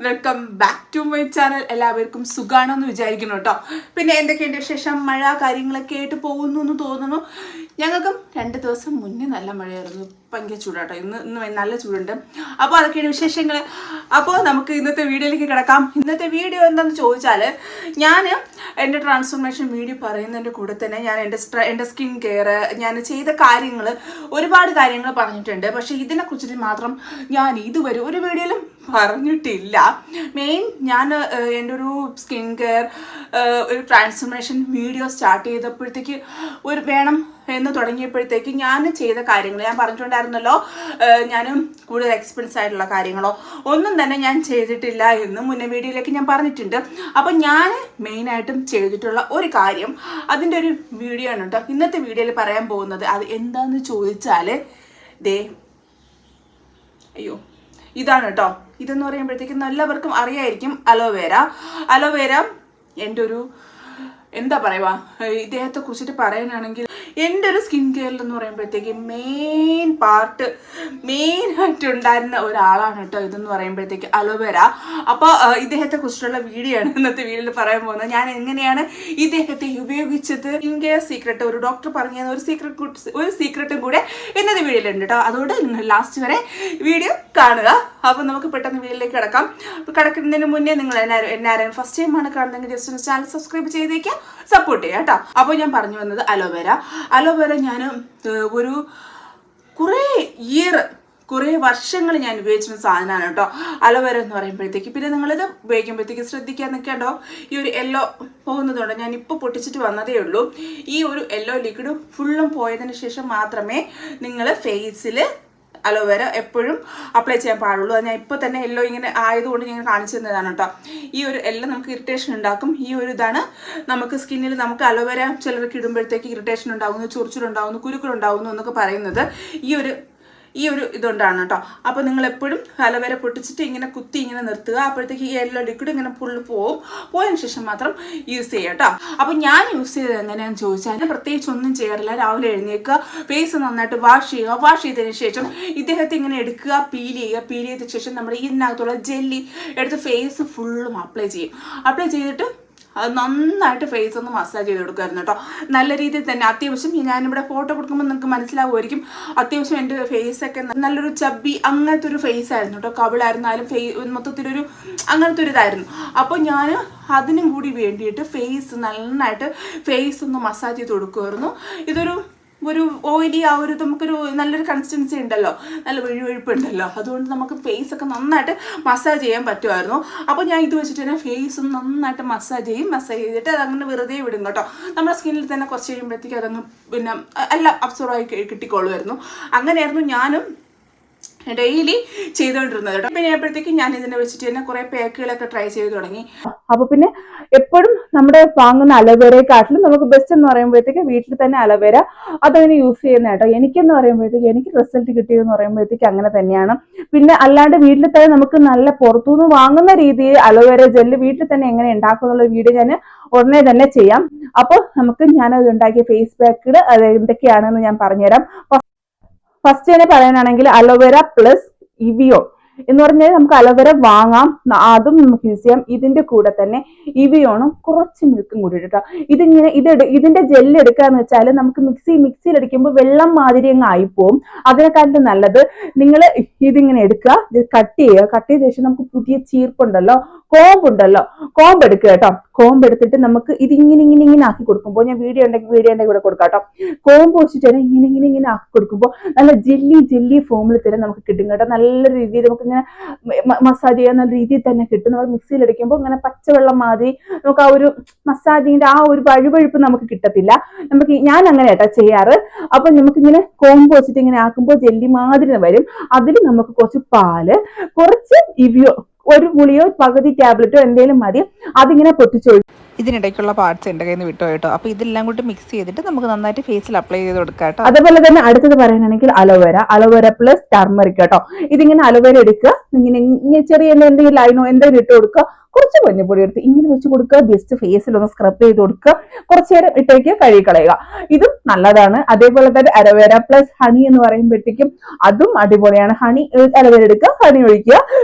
Welcome back to my channel. എല്ലാവർക്കും സുഖാണെന്ന് വിചാരിക്കുന്നു കേട്ടോ. പിന്നെ എന്തൊക്കെയുണ്ട് വിശേഷം? മഴ കാര്യങ്ങളൊക്കെ ആയിട്ട് പോകുന്നു എന്ന് തോന്നുന്നു. ഞങ്ങൾക്കും 2 ദിവസം മുന്നേ നല്ല മഴയായിരുന്നു, ഭയങ്കര ചൂടാട്ടോ. ഇന്ന് നല്ല ചൂടുണ്ട്. അപ്പോൾ അതൊക്കെയാണ് വിശേഷങ്ങൾ. അപ്പോൾ നമുക്ക് ഇന്നത്തെ വീഡിയോയിലേക്ക് കിടക്കാം. ഇന്നത്തെ വീഡിയോ എന്താണെന്ന് ചോദിച്ചാൽ, ഞാൻ എൻ്റെ ട്രാൻസ്ഫോർമേഷൻ വീഡിയോ പറയുന്നതിൻ്റെ കൂടെ തന്നെ ഞാൻ എൻ്റെ സ്കിൻ കെയർ, ഞാൻ ചെയ്ത കാര്യങ്ങൾ, ഒരുപാട് കാര്യങ്ങൾ പറഞ്ഞിട്ടുണ്ട്. പക്ഷേ ഇതിനെക്കുറിച്ചിട്ട് മാത്രം ഞാൻ ഇതുവരെ ഒരു വീഡിയോയിലും പറഞ്ഞിട്ടില്ല. മെയിൻ ഞാൻ എൻ്റെ ഒരു സ്കിൻ കെയർ ഒരു ട്രാൻസ്ഫോർമേഷൻ വീഡിയോ സ്റ്റാർട്ട് ചെയ്തപ്പോഴത്തേക്ക് വേണം എന്ന് തുടങ്ങിയപ്പോഴത്തേക്ക് ഞാൻ ചെയ്ത കാര്യങ്ങൾ ഞാൻ പറഞ്ഞിട്ടുണ്ടായിരുന്നല്ലോ. ഞാനും കൂടുതൽ എക്സ്പെൻസ് ആയിട്ടുള്ള കാര്യങ്ങളോ ഒന്നും തന്നെ ഞാൻ ചെയ്തിട്ടില്ല എന്ന് മുന്നേ വീഡിയോയിലേക്ക് ഞാൻ പറഞ്ഞിട്ടുണ്ട്. അപ്പം ഞാൻ മെയിനായിട്ടും ചെയ്തിട്ടുള്ള ഒരു കാര്യം, അതിൻ്റെ ഒരു വീഡിയോ ആണ് കേട്ടോ ഇന്നത്തെ വീഡിയോയിൽ പറയാൻ പോകുന്നത്. അത് എന്താണെന്ന് ചോദിച്ചാൽ അയ്യോ ഇതാണ് കേട്ടോ. ഇതെന്ന് പറയുമ്പോഴത്തേക്കും എല്ലാവർക്കും അറിയായിരിക്കും. അലോവേര എൻ്റെ ഒരു എന്താ പറയുക, ഇദ്ദേഹത്തെ കുറിച്ചിട്ട് പറയാനാണെങ്കിൽ എൻ്റെ ഒരു സ്കിൻ കെയറിൽ എന്ന് പറയുമ്പോഴത്തേക്ക് മെയിനായിട്ട് ഉണ്ടായിരുന്ന ഒരാളാണ് കേട്ടോ ഇതെന്ന് പറയുമ്പോഴത്തേക്ക് അലോവേര. അപ്പോൾ ഇദ്ദേഹത്തെ കുറിച്ചിട്ടുള്ള വീഡിയോ ആണ് ഇന്നത്തെ വീഡിയോയിൽ പറയാൻ പോകുന്നത്. ഞാൻ എങ്ങനെയാണ് ഇദ്ദേഹത്തെ ഉപയോഗിച്ചത്, സ്കിൻ കെയർ സീക്രട്ട്, ഒരു ഡോക്ടർ പറഞ്ഞ ഒരു സീക്രട്ടും കൂടെ ഇന്നത്തെ വീഡിയോയിലുണ്ട് കേട്ടോ. അതുകൊണ്ട് നിങ്ങൾ ലാസ്റ്റ് വരെ വീഡിയോ കാണുക. അപ്പോൾ നമുക്ക് പെട്ടെന്ന് വീഡിയോയിലേക്ക് കിടക്കാം. കിടക്കുന്നതിന് മുന്നേ നിങ്ങൾ എന്നാരും ഫസ്റ്റ് ടൈമാണ് കാണുന്നതെങ്കിൽ ജസ്റ്റ് ഒന്ന് ചാനൽ സബ്സ്ക്രൈബ് ചെയ്തേക്കാം, സപ്പോർട്ട് ചെയ്യാം കേട്ടോ. അപ്പോൾ ഞാൻ പറഞ്ഞു വന്നത് അലോവേര ഞാൻ ഒരു കുറേ വർഷങ്ങൾ ഞാൻ ഉപയോഗിച്ചിരുന്ന സാധനമാണ് കേട്ടോ അലോവേര എന്ന് പറയുമ്പോഴത്തേക്ക്. പിന്നെ നിങ്ങളിത് ഉപയോഗിക്കുമ്പോഴത്തേക്ക് ശ്രദ്ധിക്കാൻ നിൽക്കേണ്ടോ, ഈ ഒരു യെല്ലോ പോകുന്നതുകൊണ്ട് ഞാൻ ഇപ്പോൾ പൊട്ടിച്ചിട്ട് വന്നതേ ഉള്ളൂ. ഈ ഒരു യെല്ലോ ലിക്വിഡ് ഫുള്ളും പോയതിന് ശേഷം മാത്രമേ നിങ്ങൾ ഫേസിൽ അലോവേര എപ്പോഴും അപ്ലൈ ചെയ്യാൻ പാടുള്ളൂ. അത് ഞാൻ ഇപ്പോൾ തന്നെ യെല്ലോ ഇങ്ങനെ ആയതുകൊണ്ട് ഞാൻ കാണിച്ചു തന്നതാണ് കേട്ടോ. ഈ ഒരു എല്ലാം നമുക്ക് ഇറിറ്റേഷൻ ഉണ്ടാക്കും. ഈ ഒരു ഇതാണ് നമുക്ക് സ്കിന്നിൽ നമുക്ക് അലോവേര ചിലർക്ക് ഇടുമ്പോഴത്തേക്ക് ഇറിറ്റേഷൻ ഉണ്ടാകുന്നു, ചൊറിച്ചിലുണ്ടാകുന്നു, കുരുക്കളുണ്ടാകുന്നു എന്നൊക്കെ പറയുന്നത് ഈ ഒരു ഇതുകൊണ്ടാണ് കേട്ടോ. അപ്പോൾ നിങ്ങൾ എപ്പോഴും അലോവേര പൊട്ടിച്ചിട്ട് ഇങ്ങനെ കുത്തി ഇങ്ങനെ നിർത്തുക. അപ്പോഴത്തേക്ക് ഈ യെല്ലോ ലിക്വിഡ് ഇങ്ങനെ ഫുള്ള് പോയതിന് ശേഷം മാത്രം യൂസ് ചെയ്യുക കേട്ടോ. അപ്പോൾ ഞാൻ യൂസ് ചെയ്തത് എങ്ങനെയാണെന്ന് ചോദിച്ചാൽ, പ്രത്യേകിച്ച് ഒന്നും ചെയ്യാറില്ല. രാവിലെ എഴുന്നേൽക്കുക, ഫേസ് നന്നായിട്ട് വാഷ് ചെയ്തതിന് ശേഷം ഇദ്ദേഹത്തെ ഇങ്ങനെ എടുക്കുക, പീൽ ചെയ്ത ശേഷം നമ്മുടെ ഇതിനകത്തുള്ള ജെല്ലി എടുത്ത് ഫേസ് ഫുള്ളും അപ്ലൈ ചെയ്തിട്ട് അത് നന്നായിട്ട് ഫേസ് ഒന്ന് മസാജ് ചെയ്ത് കൊടുക്കുമായിരുന്നു കേട്ടോ. നല്ല രീതിയിൽ തന്നെ അത്യാവശ്യം ഞാനിവിടെ ഫോട്ടോ കൊടുക്കുമ്പോൾ നിങ്ങൾക്ക് മനസ്സിലാവുമായിരിക്കും. അത്യാവശ്യം എൻ്റെ ഫേസൊക്കെ നല്ലൊരു ചബ്ബി അങ്ങനത്തെ ഒരു ഫേസ് ആയിരുന്നു കേട്ടോ. കവിളായിരുന്നാലും മൊത്തത്തിലൊരു അങ്ങനത്തെ ഒരു ഇതായിരുന്നു. അപ്പോൾ ഞാൻ അതിനും കൂടി വേണ്ടിയിട്ട് നന്നായിട്ട് ഫേസ് ഒന്ന് മസാജ് ചെയ്ത് കൊടുക്കുമായിരുന്നു. ഒരു ഓയിലി ആ ഒരു നമുക്കൊരു നല്ലൊരു കൺസിസ്റ്റൻസി ഉണ്ടല്ലോ, നല്ല വെഴുവെഴുപ്പുണ്ടല്ലോ, അതുകൊണ്ട് നമുക്ക് ഫേസൊക്കെ നന്നായിട്ട് മസാജ് ചെയ്യാൻ പറ്റുമായിരുന്നു. അപ്പോൾ ഞാൻ ഇത് വെച്ചിട്ട് തന്നെ ഫേസ് ഒന്ന് നന്നായിട്ട് മസാജ് ചെയ്തിട്ട് അതങ്ങനെ വെറുതെ വിടും കേട്ടോ. നമ്മുടെ സ്കിന്നിൽ തന്നെ കുറച്ച് കഴിയുമ്പോഴത്തേക്ക് അതങ്ങ് പിന്നെ എല്ലാം അബ്സോർവ് ആയി കിട്ടിക്കൊള്ളുമായിരുന്നു. അങ്ങനെയായിരുന്നു ഞാനും ഡെയിലി ചെയ്തുകൊണ്ടിരുന്നത് കേട്ടോ. പിന്നെ എപ്പോഴത്തേക്കും ഞാൻ ഇതിനെ വെച്ചിട്ട് തന്നെ കുറേ പാക്കുകളൊക്കെ ട്രൈ ചെയ്ത് തുടങ്ങി. അപ്പോൾ പിന്നെ എപ്പോഴും നമ്മുടെ വാങ്ങുന്ന അലോവേരയെക്കാട്ടിലും നമുക്ക് ബെസ്റ്റ് എന്ന് പറയുമ്പോഴത്തേക്ക് വീട്ടിൽ തന്നെ അലോവേര അതങ്ങനെ യൂസ് ചെയ്യുന്ന കേട്ടോ. എനിക്കെന്ന് പറയുമ്പോഴത്തേക്ക് എനിക്ക് റിസൾട്ട് കിട്ടിയതെന്ന് പറയുമ്പോഴത്തേക്ക് അങ്ങനെ തന്നെയാണ്. പിന്നെ അല്ലാണ്ട് വീട്ടിൽ തന്നെ നമുക്ക് നല്ല പുറത്തുനിന്ന് വാങ്ങുന്ന രീതിയിൽ അലോവേര ജെല്ല് വീട്ടിൽ തന്നെ എങ്ങനെ ഉണ്ടാക്കുന്നുള്ള വീഡിയോ ഞാൻ ഉടനെ തന്നെ ചെയ്യാം. അപ്പോൾ ഞാനത് ഉണ്ടാക്കിയ ഫേസ് പാക്കുകൾ അത് എന്തൊക്കെയാണെന്ന് ഞാൻ പറഞ്ഞുതരാം. ഫസ്റ്റ് തന്നെ പറയാനാണെങ്കിൽ അലോവേര പ്ലസ് ഇവിയോൺ എന്ന് പറഞ്ഞാൽ നമുക്ക് അലോവേര വാങ്ങാം, അതും നമുക്ക് യൂസ് ചെയ്യാം. ഇതിന്റെ കൂടെ തന്നെ ഇവിയോണും കുറച്ച് മിൽക്കും കൂടി കേട്ടോ. ഇതിന്റെ ജെല്ല് എടുക്കാന്ന് വെച്ചാൽ നമുക്ക് മിക്സിയിൽ അടിക്കുമ്പോൾ വെള്ളം മാതിരി അങ്ങ് ആയിപ്പോവും. അതിനെക്കാട്ടും നല്ലത് നിങ്ങൾ ഇതിങ്ങനെ എടുക്കുക, ഇത് കട്ട് ചെയ്ത ശേഷം നമുക്ക് പുതിയ ചീർപ്പുണ്ടല്ലോ, കോമ്പ് എടുക്കുക കേട്ടോ. കോമ്പ് എടുത്തിട്ട് നമുക്ക് ഇതിങ്ങനെ ആക്കി കൊടുക്കുമ്പോൾ, ഞാൻ വീഡിയോ ഉണ്ടെങ്കിൽ കൂടെ കൊടുക്കാം കേട്ടോ. കോമ്പ് വെച്ചിട്ട് തന്നെ ഇങ്ങനെ ആക്കി കൊടുക്കുമ്പോൾ നല്ല ജെല്ലി ഫോമിൽ തന്നെ നമുക്ക് കിട്ടും കേട്ടോ. നല്ല രീതിയിൽ നമുക്ക് ഇങ്ങനെ മസാജ് ചെയ്യാൻ നല്ല രീതിയിൽ തന്നെ കിട്ടും. നമ്മൾ മിക്സിയിൽ അടിക്കുമ്പോൾ ഇങ്ങനെ പച്ചവെള്ളം മാതിരി നമുക്ക് ആ ഒരു മസാജിന്റെ ആ ഒരു വഴുവഴുപ്പ് നമുക്ക് കിട്ടത്തില്ല. ഞാൻ അങ്ങനെ കേട്ടോ ചെയ്യാറ്. അപ്പൊ നമുക്കിങ്ങനെ കോമ്പ് വെച്ചിട്ട് ഇങ്ങനെ ആക്കുമ്പോൾ ജെല്ലി മാതിരി വരും. അതിൽ നമുക്ക് കുറച്ച് പാല്, കുറച്ച് ഇവിയോ, ഒരു ഗുളിയോ പകുതി ടാബ്ലറ്റോ എന്തെങ്കിലും മതി, അതിങ്ങനെ പൊട്ടിച്ചൊഴിക്കും. ഇതിനിടയ്ക്കുള്ള പാർട്സ് എൻ്റെ കയ്യിൽ നിന്ന് വിട്ടോ കേട്ടോ. അപ്പോൾ ഇതെല്ലാം കൂടി മിക്സ് ചെയ്തിട്ട് നമുക്ക് നന്നായിട്ട് ഫേസിൽ അപ്ലൈ ചെയ്ത് കൊടുക്കാം കേട്ടോ. അതുപോലെ തന്നെ അടുത്തത് പറയാനാണെങ്കിൽ അലോവേര പ്ലസ് ടർമറിക് കേട്ടോ. ഇതിങ്ങനെ അലോവേര എടുക്കുക, ഇങ്ങനെ ചെറിയ എന്തെങ്കിലും ലൈനോ എന്തെങ്കിലും ഇട്ട് കൊടുക്കുക, കുറച്ച് മഞ്ഞപ്പൊടി എടുത്ത് ഇങ്ങനെ വെച്ച് കൊടുക്കുക. ജസ്റ്റ് ഫേസിൽ ഒന്ന് സ്ക്രബ് ചെയ്ത് കൊടുക്കുക. കുറച്ചു നേരം ഇട്ടേക്ക് കഴുകിക്കളയുക. ഇതും നല്ലതാണ്. അതേപോലെ തന്നെ അലോവേര പ്ലസ് ഹണി എന്ന് പറയുമ്പോഴത്തേക്കും അതും അടിപൊളിയാണ്. ഹണി അലോവേര എടുക്കുക, ഹണി ഒഴിക്കുക,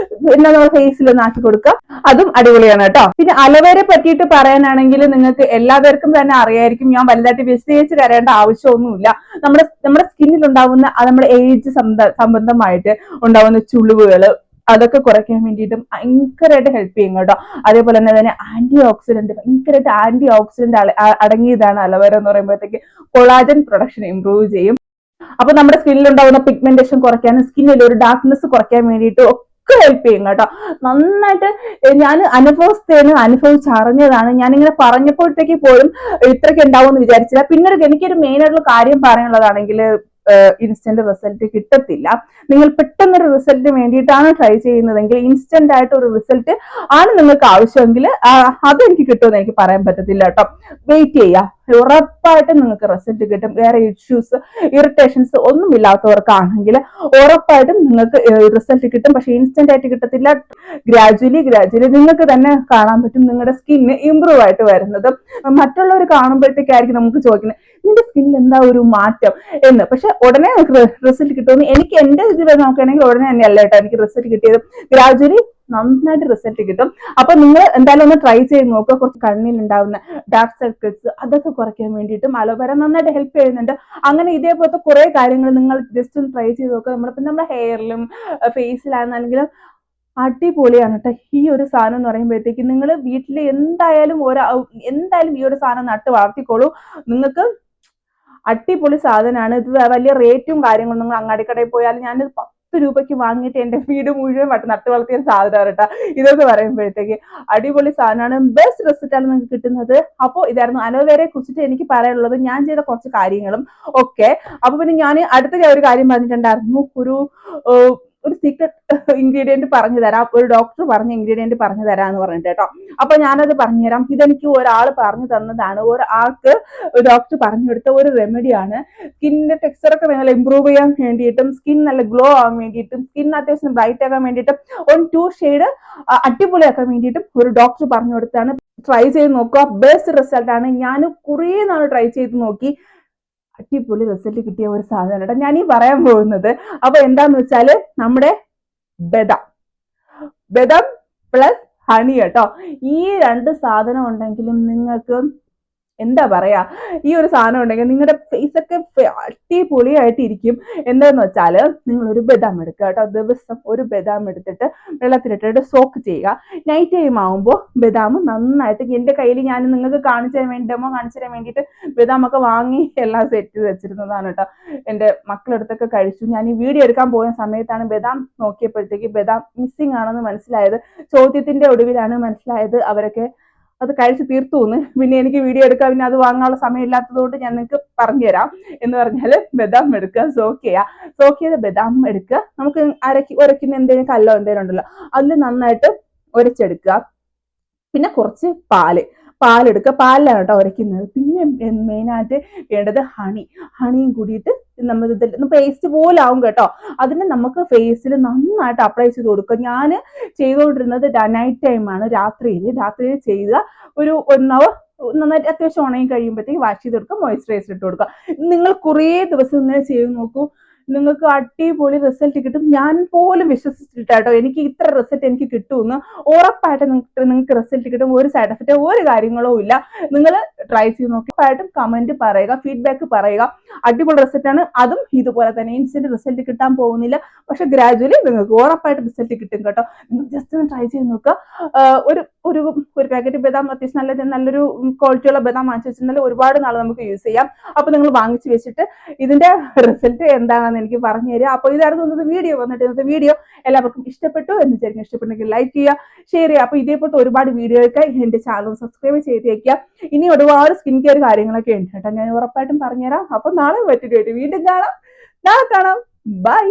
പിന്നെ നമ്മൾ ഫേസിൽ ഒന്ന് ആക്കി കൊടുക്കുക. അതും അടിപൊളിയാണ് കേട്ടോ. പിന്നെ അലോവേരയെ പറ്റിയിട്ട് പറയാനാണെങ്കിൽ നിങ്ങൾക്ക് എല്ലാവർക്കും തന്നെ അറിയായിരിക്കും. ഞാൻ വലുതായിട്ട് വിശദീകരിച്ച് തരേണ്ട ആവശ്യമൊന്നുമില്ല. നമ്മുടെ സ്കിന്നിൽ ഉണ്ടാവുന്ന നമ്മുടെ ഏജ് സംബന്ധമായിട്ട് ഉണ്ടാവുന്ന ചുളിവുകൾ അതൊക്കെ കുറയ്ക്കാൻ വേണ്ടിയിട്ടും ഭയങ്കരമായിട്ട് ഹെൽപ്പ് ചെയ്യും കേട്ടോ. അതേപോലെ തന്നെ ഭയങ്കരമായിട്ട് ആന്റി ഓക്സിഡന്റ് അടങ്ങിയതാണ് അലോവേര എന്ന് പറയുമ്പോഴത്തേക്ക് കൊളാജൻ പ്രൊഡക്ഷൻ ഇംപ്രൂവ് ചെയ്യും. അപ്പൊ നമ്മുടെ സ്കിന്നിൽ ഉണ്ടാവുന്ന പിഗ്മെന്റേഷൻ കുറയ്ക്കാനും സ്കിന്നിൽ ഒരു ഡാർക്ക്നെസ് കുറയ്ക്കാൻ വേണ്ടിയിട്ട് ഒക്കെ ഹെൽപ്പ് ചെയ്യും കേട്ടോ. നന്നായിട്ട് ഞാൻ അനുഭവിച്ചറിഞ്ഞതാണ്. ഞാനിങ്ങനെ പറഞ്ഞപ്പോഴത്തേക്ക് പോലും ഇത്രയ്ക്ക് ഉണ്ടാവും എന്ന് വിചാരിച്ചില്ല. പിന്നെ എനിക്കൊരു മെയിൻ ആയിട്ടുള്ള കാര്യം പറയാനുള്ളതാണെങ്കിൽ ഇൻസ്റ്റന്റ് റിസൾട്ട് കിട്ടത്തില്ല. നിങ്ങൾ പെട്ടെന്നൊരു റിസൾട്ടിന് വേണ്ടിയിട്ടാണ് ട്രൈ ചെയ്യുന്നതെങ്കിൽ, ഇൻസ്റ്റന്റ് ആയിട്ട് ഒരു റിസൾട്ട് ആണ് നിങ്ങൾക്ക് ആവശ്യമെങ്കിൽ അത് എനിക്ക് കിട്ടുമെന്ന് എനിക്ക് പറയാൻ പറ്റത്തില്ല കേട്ടോ. വെയിറ്റ് ചെയ്യുക, ഉറപ്പായിട്ടും നിങ്ങൾക്ക് റിസൾട്ട് കിട്ടും. വേറെ ഇഷ്യൂസ് ഇറിറ്റേഷൻസ് ഒന്നും ഇല്ലാത്തവർക്കാണെങ്കിൽ ഉറപ്പായിട്ടും നിങ്ങൾക്ക് റിസൾട്ട് കിട്ടും. പക്ഷെ ഇൻസ്റ്റന്റ് ആയിട്ട് കിട്ടത്തില്ല. ഗ്രാജുവലി നിങ്ങൾക്ക് തന്നെ കാണാൻ പറ്റും നിങ്ങളുടെ സ്കിന്ന് ഇമ്പ്രൂവ് ആയിട്ട് വരുന്നത്. മറ്റുള്ളവർ കാണുമ്പോഴത്തേക്കായിരിക്കും നമുക്ക് ചോദിക്കുന്നത് നിന്റെ സ്കിന്നിൽ എന്താ ഒരു മാറ്റം എന്ന്. പക്ഷെ ഉടനെ റിസൾട്ട് കിട്ടുമെന്ന് എനിക്ക് എന്റെ ഇതിൽ നോക്കുകയാണെങ്കിൽ ഉടനെ തന്നെയല്ല കേട്ടോ എനിക്ക് റിസൾട്ട് കിട്ടിയത്. ഗ്രാജുവലി നന്നായിട്ട് റിസൾട്ട് കിട്ടും. അപ്പൊ നിങ്ങൾ എന്തായാലും ഒന്ന് ട്രൈ ചെയ്ത് നോക്കുക. കുറച്ച് കണ്ണിൽ ഉണ്ടാവുന്ന ഡാർക്ക് സർക്കിൾസ് അതൊക്കെ കുറയ്ക്കാൻ വേണ്ടിയിട്ടും അലോവേര നന്നായിട്ട് ഹെൽപ്പ് ചെയ്യുന്നുണ്ട്. അങ്ങനെ ഇതേപോലത്തെ കുറെ കാര്യങ്ങൾ നിങ്ങൾ ജസ്റ്റ് ഒന്ന് ട്രൈ ചെയ്ത് നോക്കുക. നമ്മുടെ ഹെയറിലും ഫേസിലാണെന്നെങ്കിലും അടിപൊളിയാണ് കേട്ടോ ഈ ഒരു സാധനം എന്ന് പറയുമ്പോഴത്തേക്ക്. നിങ്ങൾ വീട്ടിൽ എന്തായാലും ഈ ഒരു സാധനം നട്ട് വളർത്തിക്കോളൂ. നിങ്ങൾക്ക് അടിപൊളി സാധനമാണ് ഇത്. വലിയ റേറ്റും കാര്യങ്ങളും നിങ്ങൾ അങ്ങാടിക്കടയിൽ പോയാൽ ഞാനിത് 10 രൂപയ്ക്ക് വാങ്ങിയിട്ട് എന്റെ വീട് മുഴുവൻ നട്ട് വളർത്തിയ സാധനമാണ് കേട്ടോ ഇതൊക്കെ പറയുമ്പോഴത്തേക്ക്. അടിപൊളി സാധനമാണ്, ബെസ്റ്റ് റിസൾട്ട് ആണ് നിങ്ങൾക്ക് കിട്ടുന്നത്. അപ്പോൾ ഇതായിരുന്നു അലോവേരയെ കുറിച്ചിട്ട് എനിക്ക് പറയാനുള്ളത്, ഞാൻ ചെയ്ത കുറച്ച് കാര്യങ്ങളും ഒക്കെ. അപ്പൊ പിന്നെ ഞാൻ അടുത്ത ഒരു കാര്യം പറഞ്ഞിട്ടുണ്ടായിരുന്നു, ഒരു സീക്രട്ട് ഇൻഗ്രീഡിയന്റ് പറഞ്ഞു തരാം, ഒരു ഡോക്ടർ പറഞ്ഞ ഇൻഗ്രീഡിയന്റ് പറഞ്ഞു തരാം എന്ന് പറഞ്ഞിട്ട് കേട്ടോ. അപ്പൊ ഞാനത് പറഞ്ഞുതരാം. ഇതെനിക്ക് ഒരാൾ പറഞ്ഞു തന്നതാണ്. ഒരാൾക്ക് ഡോക്ടർ പറഞ്ഞു കൊടുത്ത ഒരു റെമഡിയാണ്. സ്കിന്നിന്റെ ടെക്സ്ചർ ഒക്കെ നല്ല ഇമ്പ്രൂവ് ചെയ്യാൻ വേണ്ടിയിട്ടും സ്കിൻ നല്ല ഗ്ലോ ആവാൻ വേണ്ടിയിട്ടും സ്കിൻ അത്യാവശ്യം ബ്രൈറ്റ് ആക്കാൻ വേണ്ടിയിട്ടും 1-2 ഷെയ്ഡ് അടിപൊളിയാക്കാൻ വേണ്ടിയിട്ടും ഒരു ഡോക്ടർ പറഞ്ഞു കൊടുത്താണ്. ട്രൈ ചെയ്ത് നോക്കുക, ബെസ്റ്റ് റിസൾട്ട് ആണ്. ഞാൻ കുറേ നാൾ ട്രൈ ചെയ്ത് നോക്കി, അടിപൊളി റിസൾട്ട് കിട്ടിയ ഒരു സാധനമാണ് കേട്ടോ ഞാൻ ഈ പറയാൻ പോകുന്നത്. അപ്പൊ എന്താന്ന് വെച്ചാല് നമ്മുടെ ബദാം പ്ലസ് ഹണി കേട്ടോ. ഈ 2 സാധനം ഉണ്ടെങ്കിലും നിങ്ങൾക്ക് എന്താ പറയാ, ഈ ഒരു സാധനം ഉണ്ടെങ്കിൽ നിങ്ങളുടെ ഫേസ് ഒക്കെ അടിപൊളിയായിട്ട് ഇരിക്കും. എന്താന്ന് വെച്ചാല് നിങ്ങൾ ഒരു ബദാം എടുക്കുക കേട്ടോ. ദിവസം ഒരു ബദാം എടുത്തിട്ട് വെള്ളത്തിലിട്ടിട്ട് സോക്ക് ചെയ്യുക. നൈറ്റ് ടൈം ആവുമ്പോൾ ബദാം നന്നായിട്ട്, എന്റെ കയ്യിൽ ഞാൻ നിങ്ങൾക്ക് കാണിച്ചു തരാൻ വേണ്ടി ഡെമോ കാണിച്ചു തരാൻ വേണ്ടിയിട്ട് ബദാം ഒക്കെ വാങ്ങി എല്ലാം സെറ്റ് ചെയ്ത് വെച്ചിരുന്നതാണ് കേട്ടോ. എന്റെ മക്കളെടുത്തൊക്കെ കഴിച്ചു. ഞാൻ ഈ വീഡിയോ എടുക്കാൻ പോകുന്ന സമയത്താണ് ബദാം നോക്കിയപ്പോഴത്തേക്ക് ബദാം മിസ്സിംഗ് ആണെന്ന് മനസ്സിലായത്. ചോദ്യത്തിന്റെ ഒടുവിലാണ് മനസ്സിലായത് അവരൊക്കെ അത് കഴിച്ച് തീർത്തു എന്ന്. പിന്നെ എനിക്ക് വീഡിയോ എടുക്കുക, പിന്നെ അത് വാങ്ങാനുള്ള സമയം ഇല്ലാത്തത് കൊണ്ട് ഞാൻ നിങ്ങൾക്ക് പറഞ്ഞുതരാം. എന്ന് പറഞ്ഞാൽ ബദാം എടുക്കുക, സോക്ക് ചെയ്ത ബദാം എടുക്കുക. നമുക്ക് ഉരയ്ക്കുന്ന എന്തെങ്കിലും കല്ലോ എന്തെങ്കിലും ഉണ്ടല്ലോ അതിൽ നന്നായിട്ട് ഉരച്ചെടുക്കുക. പിന്നെ കുറച്ച് പാലെടുക്കുക. പാലിലാണ് കേട്ടോ ഉരയ്ക്കുന്നത്. പിന്നെ മെയിനായിട്ട് വേണ്ടത് ഹണിയും കൂടിയിട്ട് നമ്മൾ ഇതിൽ പേസ്റ്റ് പോലെ ആവും കേട്ടോ. അതിന് നമുക്ക് ഫേസിൽ നന്നായിട്ട് അപ്ലൈ ചെയ്ത് കൊടുക്കുക. ഞാൻ ചെയ്തുകൊണ്ടിരുന്നത് നൈറ്റ് ടൈമാണ്, രാത്രിയിൽ ചെയ്ത ഒരു 1 hour നന്നായിട്ട് അത്യാവശ്യം ഉണങ്ങി കഴിയുമ്പോഴത്തേക്ക് വാഷ് ചെയ്ത് കൊടുക്കുക, മോയ്സ്ചറൈസർ ഇട്ട് കൊടുക്കുക. നിങ്ങൾ കുറേ ദിവസം ഇങ്ങനെ ചെയ്ത് നോക്കൂ, നിങ്ങൾക്ക് അടിപൊളി റിസൾട്ട് കിട്ടും. ഞാൻ പോലും വിശ്വസിച്ചിട്ടാട്ടോ എനിക്ക് ഇത്ര റിസൾട്ട് എനിക്ക് കിട്ടുമെന്ന്. ഉറപ്പായിട്ട് നിങ്ങൾക്ക് റിസൾട്ട് കിട്ടും. ഒരു സൈഡ് എഫക്റ്റ് ഒരു കാര്യങ്ങളോ ഇല്ല. നിങ്ങൾ ട്രൈ ചെയ്ത് നോക്കി ഉറപ്പായിട്ടും കമന്റ് പറയുക, ഫീഡ്ബാക്ക് പറയുക. അടിപൊളി റിസൾട്ട് ആണ്. അതും ഇതുപോലെ തന്നെ ഇൻസ്റ്റന്റ് റിസൾട്ട് കിട്ടാൻ പോകുന്നില്ല, പക്ഷെ ഗ്രാജുവലി നിങ്ങൾക്ക് ഉറപ്പായിട്ട് റിസൾട്ട് കിട്ടും കേട്ടോ. നിങ്ങൾ ജസ്റ്റ് ഒന്ന് ട്രൈ ചെയ്ത് നോക്കുക. ഒരു പാക്കറ്റ് ബദാം അത്യാവശ്യം നല്ലൊരു ക്വാളിറ്റിയുള്ള ബദാം വാങ്ങിച്ചു വെച്ചിട്ടുണ്ടെങ്കിൽ ഒരുപാട് നാൾ നമുക്ക് യൂസ് ചെയ്യാം. അപ്പൊ നിങ്ങൾ വാങ്ങിച്ചു വെച്ചിട്ട് ഇതിന്റെ റിസൾട്ട് എന്താണെന്ന് എനിക്ക് പറഞ്ഞു തരിക. അപ്പൊ ഇതായിരുന്നു ഇന്നത്തെ വീഡിയോ. ഇന്നത്തെ വീഡിയോ എല്ലാവർക്കും ഇഷ്ടപ്പെട്ടു എന്ന് വിചാരിക്കും. ഇഷ്ടപ്പെട്ടെങ്കിൽ ലൈക്ക് ചെയ്യുക, ഷെയർ ചെയ്യുക. അപ്പൊ ഇതേപോലത്തെ ഒരുപാട് വീഡിയോയ്ക്കായി എന്റെ ചാനൽ സബ്സ്ക്രൈബ് ചെയ്ത് വെക്കുക. ഇനി ഒരുപാട് സ്കിൻ കെയർ കാര്യങ്ങളൊക്കെ ഉണ്ട് കേട്ടോ, ഞാൻ ഉറപ്പായിട്ടും പറഞ്ഞുതരാം. അപ്പൊ നാളെ പറ്റിയിട്ട് വീണ്ടും കാണാം. ബൈ.